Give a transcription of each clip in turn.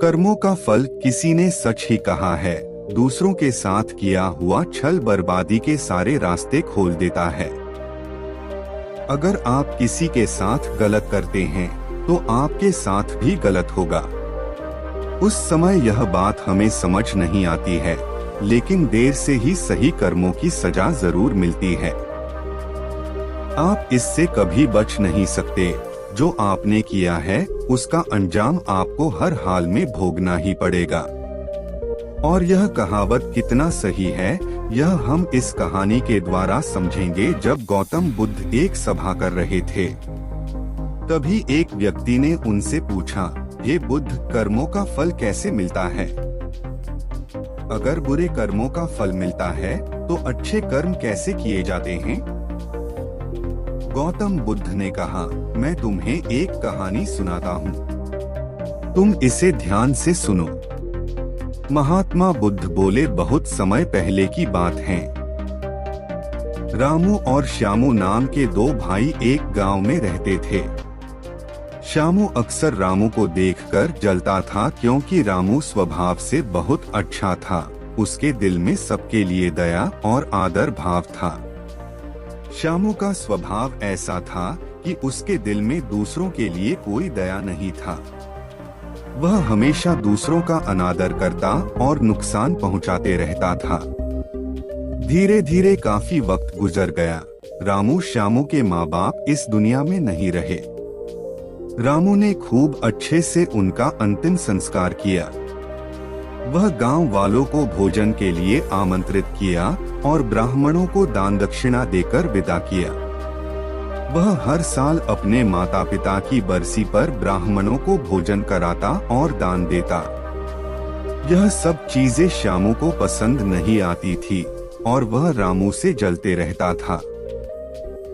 कर्मों का फल किसी ने सच ही कहा है, दूसरों के साथ किया हुआ छल बर्बादी के सारे रास्ते खोल देता है। अगर आप किसी के साथ गलत करते हैं तो आपके साथ भी गलत होगा। उस समय यह बात हमें समझ नहीं आती है, लेकिन देर से ही सही कर्मों की सजा जरूर मिलती है। आप इससे कभी बच नहीं सकते। जो आपने किया है उसका अंजाम आपको हर हाल में भोगना ही पड़ेगा। और यह कहावत कितना सही है, यह हम इस कहानी के द्वारा समझेंगे। जब गौतम बुद्ध एक सभा कर रहे थे, तभी एक व्यक्ति ने उनसे पूछा, हे बुद्ध, कर्मों का फल कैसे मिलता है? अगर बुरे कर्मों का फल मिलता है तो अच्छे कर्म कैसे किए जाते हैं? गौतम बुद्ध ने कहा, मैं तुम्हें एक कहानी सुनाता हूँ, तुम इसे ध्यान से सुनो। महात्मा बुद्ध बोले, बहुत समय पहले की बात है। रामू और श्यामू नाम के दो भाई एक गांव में रहते थे। श्यामू अक्सर रामू को देखकर जलता था, क्योंकि रामू स्वभाव से बहुत अच्छा था। उसके दिल में सबके लिए दया और आदर भाव था। श्यामू का स्वभाव ऐसा था कि उसके दिल में दूसरों के लिए कोई दया नहीं था। वह हमेशा दूसरों का अनादर करता और नुकसान पहुंचाते रहता था। धीरे धीरे काफी वक्त गुजर गया। रामू श्यामू के माँ बाप इस दुनिया में नहीं रहे। रामू ने खूब अच्छे से उनका अंतिम संस्कार किया। वह गांव वालों को भोजन के लिए आमंत्रित किया और ब्राह्मणों को दान दक्षिणा देकर विदा किया। वह हर साल अपने माता पिता की बरसी पर ब्राह्मणों को भोजन कराता और दान देता। यह सब चीजें श्यामू को पसंद नहीं आती थी और वह रामू से जलते रहता था।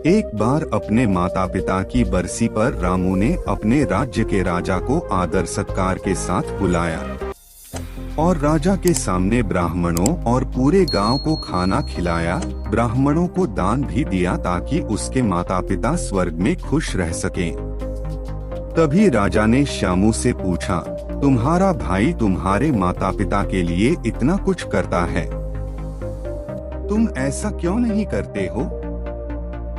एक बार अपने माता पिता की बरसी पर रामू ने अपने राज्य के राजा को आदर सत्कार के साथ बुलाया और राजा के सामने ब्राह्मणों और पूरे गांव को खाना खिलाया। ब्राह्मणों को दान भी दिया ताकि उसके माता पिता स्वर्ग में खुश रह सकें। तभी राजा ने श्यामू से पूछा, तुम्हारा भाई तुम्हारे माता पिता के लिए इतना कुछ करता है, तुम ऐसा क्यों नहीं करते हो?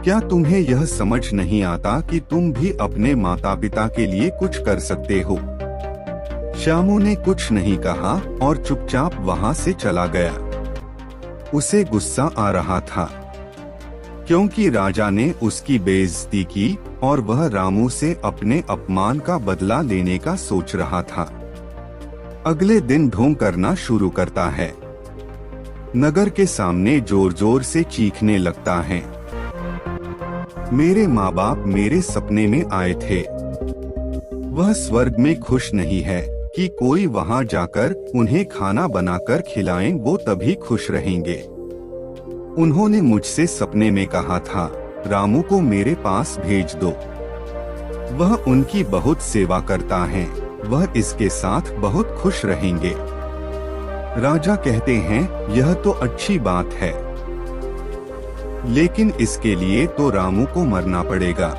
क्या तुम्हें यह समझ नहीं आता कि तुम भी अपने माता पिता के लिए कुछ कर सकते हो? श्यामू ने कुछ नहीं कहा और चुपचाप वहां से चला गया। उसे गुस्सा आ रहा था, क्योंकि राजा ने उसकी बेइज्जती की और वह रामू से अपने अपमान का बदला लेने का सोच रहा था। अगले दिन ढोंग करना शुरू करता है। नगर के सामने जोर जोर से चीखने लगता है, मेरे माँ बाप मेरे सपने में आए थे। वह स्वर्ग में खुश नहीं है कि कोई वहां जाकर उन्हें खाना बनाकर खिलाएं, वो तभी खुश रहेंगे। उन्होंने मुझसे सपने में कहा था, रामू को मेरे पास भेज दो, वह उनकी बहुत सेवा करता है, वह इसके साथ बहुत खुश रहेंगे। राजा कहते हैं, यह तो अच्छी बात है, लेकिन इसके लिए तो रामू को मरना पड़ेगा।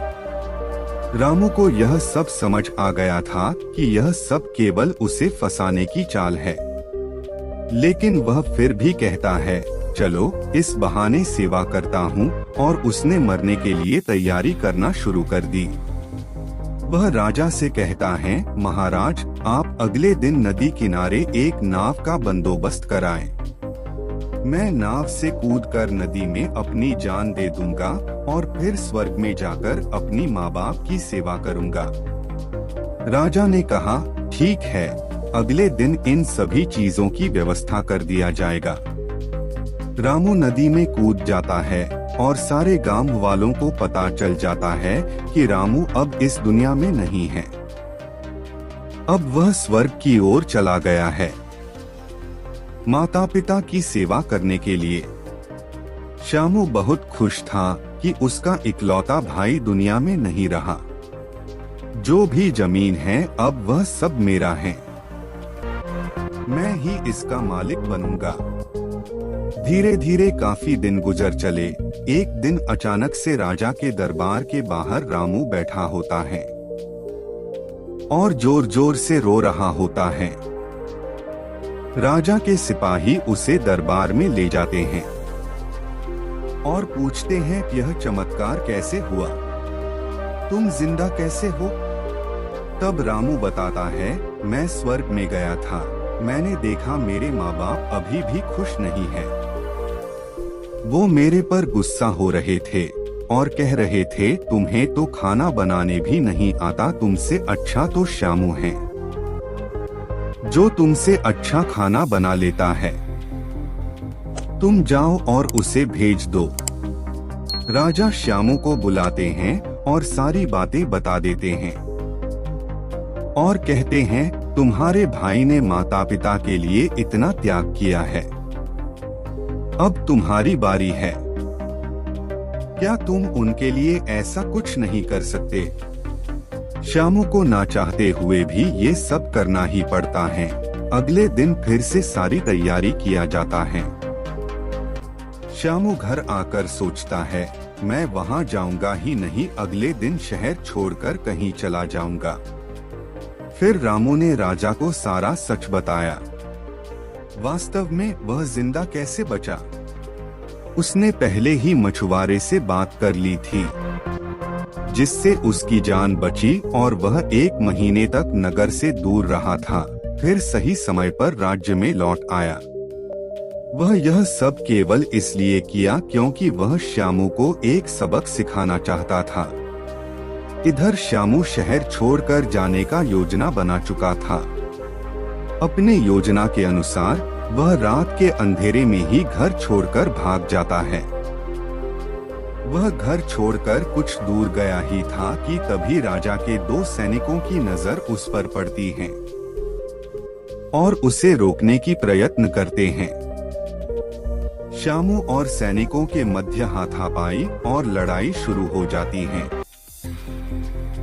रामू को यह सब समझ आ गया था कि यह सब केवल उसे फंसाने की चाल है, लेकिन वह फिर भी कहता है, चलो इस बहाने सेवा करता हूँ, और उसने मरने के लिए तैयारी करना शुरू कर दी। वह राजा से कहता है, महाराज, आप अगले दिन नदी किनारे एक नाव का बंदोबस्त कराएं। मैं नाव से कूदकर नदी में अपनी जान दे दूंगा और फिर स्वर्ग में जाकर अपनी माँ बाप की सेवा करूंगा। राजा ने कहा, ठीक है, अगले दिन इन सभी चीजों की व्यवस्था कर दिया जाएगा। रामू नदी में कूद जाता है और सारे गांव वालों को पता चल जाता है कि रामू अब इस दुनिया में नहीं है। अब वह स्वर्ग की ओर चला गया है, माता पिता की सेवा करने के लिए। श्यामू बहुत खुश था कि उसका इकलौता भाई दुनिया में नहीं रहा। जो भी जमीन है अब वह सब मेरा है, मैं ही इसका मालिक बनूंगा। धीरे धीरे काफी दिन गुजर चले। एक दिन अचानक से राजा के दरबार के बाहर रामू बैठा होता है। और जोर जोर से रो रहा होता है। राजा के सिपाही उसे दरबार में ले जाते हैं और पूछते हैं, यह चमत्कार कैसे हुआ? तुम जिंदा कैसे हो? तब रामू बताता है, मैं स्वर्ग में गया था। मैंने देखा मेरे माँ बाप अभी भी खुश नहीं है। वो मेरे पर गुस्सा हो रहे थे और कह रहे थे, तुम्हें तो खाना बनाने भी नहीं आता, तुमसे अच्छा तो श्यामू है जो तुमसे अच्छा खाना बना लेता है। तुम जाओ और उसे भेज दो। राजा श्यामू को बुलाते हैं और सारी बातें बता देते हैं और कहते हैं, तुम्हारे भाई ने माता पिता के लिए इतना त्याग किया है, अब तुम्हारी बारी है। क्या तुम उनके लिए ऐसा कुछ नहीं कर सकते? श्यामू को ना चाहते हुए भी ये सब करना ही पड़ता है। अगले दिन फिर से सारी तैयारी किया जाता है। श्यामू घर आकर सोचता है, मैं वहाँ जाऊंगा ही नहीं, अगले दिन शहर छोड़कर कहीं चला जाऊंगा। फिर रामू ने राजा को सारा सच बताया। वास्तव में वह जिंदा कैसे बचा? उसने पहले ही मछुआरे से बात कर ली थी, जिससे उसकी जान बची और वह 1 महीने तक नगर से दूर रहा था। फिर सही समय पर राज्य में लौट आया। वह यह सब केवल इसलिए किया क्योंकि वह श्यामू को एक सबक सिखाना चाहता था। इधर श्यामू शहर छोड़कर जाने का योजना बना चुका था। अपने योजना के अनुसार वह रात के अंधेरे में ही घर छोड़कर भाग जाता है। वह घर छोड़कर कुछ दूर गया ही था कि तभी राजा के 2 सैनिकों की नजर उस पर पड़ती है और उसे रोकने की प्रयत्न करते हैं। श्यामू और सैनिकों के मध्य हाथापाई और लड़ाई शुरू हो जाती है।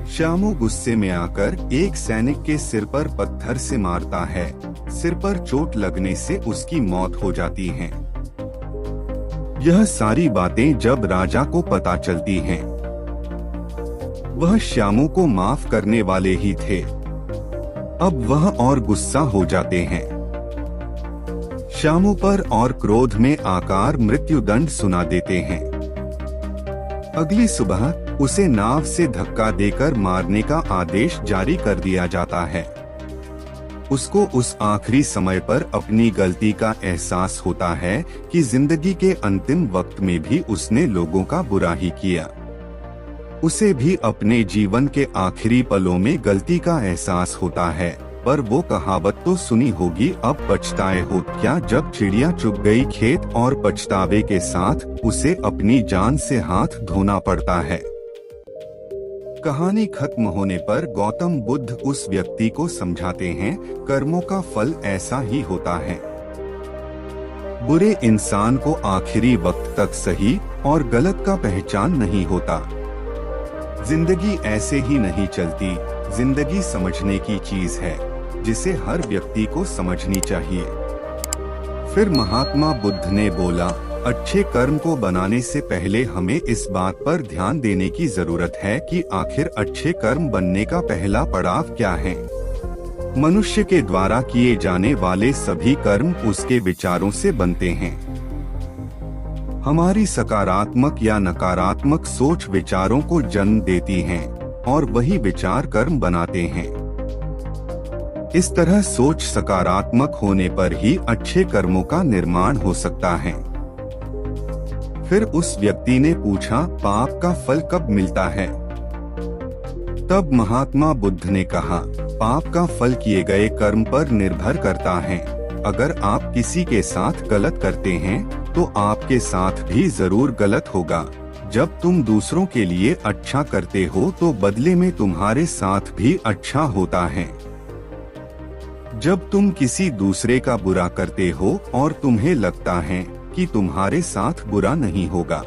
श्यामू गुस्से में आकर एक सैनिक के सिर पर पत्थर से मारता है। सिर पर चोट लगने से उसकी मौत हो जाती है। यह सारी बातें जब राजा को पता चलती हैं, वह श्यामू को माफ करने वाले ही थे। अब वह और गुस्सा हो जाते हैं। श्यामू पर और क्रोध में आकर मृत्युदंड सुना देते हैं। अगली सुबह उसे नाव से धक्का देकर मारने का आदेश जारी कर दिया जाता है। उसको उस आखिरी समय पर अपनी गलती का एहसास होता है कि जिंदगी के अंतिम वक्त में भी उसने लोगों का बुरा ही किया। उसे भी अपने जीवन के आखिरी पलों में गलती का एहसास होता है। पर वो कहावत तो सुनी होगी, अब पछताए हो क्या, जब चिड़िया चुग गई खेत, और पछतावे के साथ उसे अपनी जान से हाथ धोना पड़ता है। कहानी खत्म होने पर गौतम बुद्ध उस व्यक्ति को समझाते हैं, कर्मों का फल ऐसा ही होता है। बुरे इंसान को आखिरी वक्त तक सही और गलत का पहचान नहीं होता। जिंदगी ऐसे ही नहीं चलती। जिंदगी समझने की चीज है जिसे हर व्यक्ति को समझनी चाहिए। फिर महात्मा बुद्ध ने बोला, अच्छे कर्म को बनाने से पहले हमें इस बात पर ध्यान देने की जरूरत है कि आखिर अच्छे कर्म बनने का पहला पड़ाव क्या है। मनुष्य के द्वारा किए जाने वाले सभी कर्म उसके विचारों से बनते हैं। हमारी सकारात्मक या नकारात्मक सोच विचारों को जन्म देती है और वही विचार कर्म बनाते हैं। इस तरह सोच सकारात्मक होने पर ही अच्छे कर्मों का निर्माण हो सकता है। फिर उस व्यक्ति ने पूछा, पाप का फल कब मिलता है? तब महात्मा बुद्ध ने कहा, पाप का फल किए गए कर्म पर निर्भर करता है। अगर आप किसी के साथ गलत करते हैं तो आपके साथ भी जरूर गलत होगा। जब तुम दूसरों के लिए अच्छा करते हो तो बदले में तुम्हारे साथ भी अच्छा होता है। जब तुम किसी दूसरे का बुरा करते हो और तुम्हें लगता है कि तुम्हारे साथ बुरा नहीं होगा,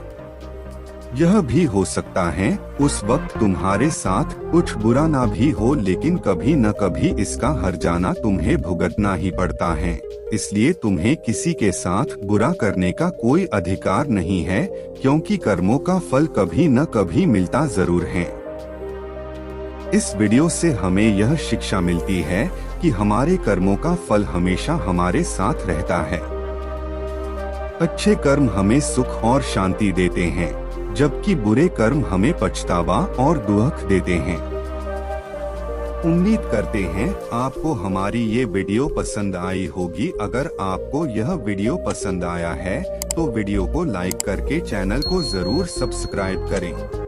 यह भी हो सकता है उस वक्त तुम्हारे साथ कुछ बुरा ना भी हो, लेकिन कभी न कभी इसका हर्जाना तुम्हें भुगतना ही पड़ता है। इसलिए तुम्हें किसी के साथ बुरा करने का कोई अधिकार नहीं है, क्योंकि कर्मों का फल कभी न कभी मिलता जरूर है। इस वीडियो से हमें यह शिक्षा मिलती है कि हमारे कर्मों का फल हमेशा हमारे साथ रहता है। अच्छे कर्म हमें सुख और शांति देते हैं, जबकि बुरे कर्म हमें पछतावा और दुख देते हैं। उम्मीद करते हैं आपको हमारी ये वीडियो पसंद आई होगी। अगर आपको यह वीडियो पसंद आया है तो वीडियो को लाइक करके चैनल को जरूर सब्सक्राइब करें।